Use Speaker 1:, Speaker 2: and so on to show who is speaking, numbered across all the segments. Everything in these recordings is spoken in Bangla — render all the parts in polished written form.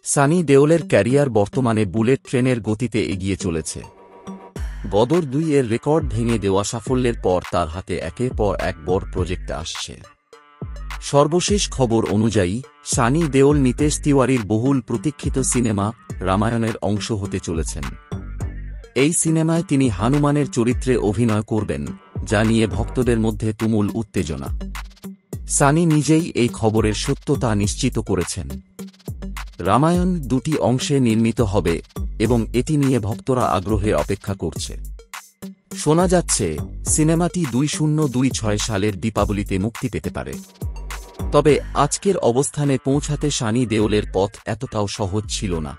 Speaker 1: সানি দেওলের ক্যারিয়ার বর্তমানে বুলেট ট্রেনের গতিতে এগিয়ে চলেছে। গদর ২ এর রেকর্ড ভেঙে দেওয়া সাফল্যের পর তার হাতে একের পর এক বড় প্রজেক্ট আসছে। সর্বশেষ খবর অনুযায়ী সানি দেওল নিতেশ তিওয়ারির বহুল প্রতীক্ষিত সিনেমা রামায়ণের অংশ হতে চলেছেন। এই সিনেমায় তিনি হানুমানের চরিত্রে অভিনয় করবেন, যা নিয়ে ভক্তদের মধ্যে তুমুল উত্তেজনা। সানি নিজেই এই খবরের সত্যতা নিশ্চিত করেছেন। রামায়ণ ২টি অংশে নির্মিত হবে এবং এটি নিয়ে ভক্তরা আগ্রহে অপেক্ষা করছে। শোনা যাচ্ছে সিনেমাটি ২০২৬ সালের দীপাবলিতে মুক্তি পেতে পারে। তবে আজকের অবস্থানে পৌঁছাতে সানি দেওলের পথ এতটাও সহজ ছিল না।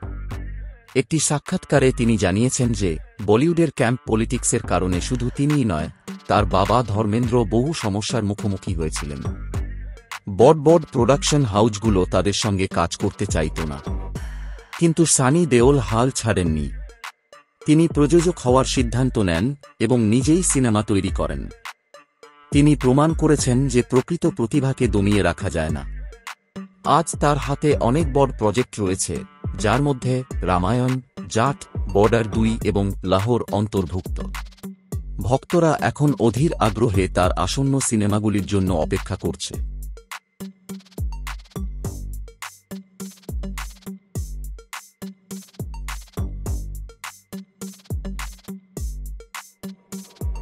Speaker 1: একটি সাক্ষাৎকারে তিনি জানিয়েছেন যে বলিউডের ক্যাম্প পলিটিক্সের কারণে শুধু তিনিই নয়, তার বাবা ধর্মেন্দ্র বহু সমস্যার মুখোমুখি হয়েছিলেন। বড় প্রোডাকশন হাউসগুলো তাদের সঙ্গে কাজ করতে চাইত না। কিন্তু সানি দেওল হাল ছাড়েননি। তিনি প্রযোজক হওয়ার সিদ্ধান্ত নেন এবং নিজেই সিনেমা তৈরি করেন। তিনি প্রমাণ করেছেন যে প্রকৃত প্রতিভাকে দমিয়ে রাখা যায় না। আজ তার হাতে অনেক বড় প্রজেক্ট রয়েছে, যার মধ্যে রামায়ণ, জাট, বর্ডার ২ এবং লাহোর অন্তর্ভুক্ত। ভক্তরা এখন অধীর আগ্রহে তার আসন্ন সিনেমাগুলির জন্য অপেক্ষা করছে।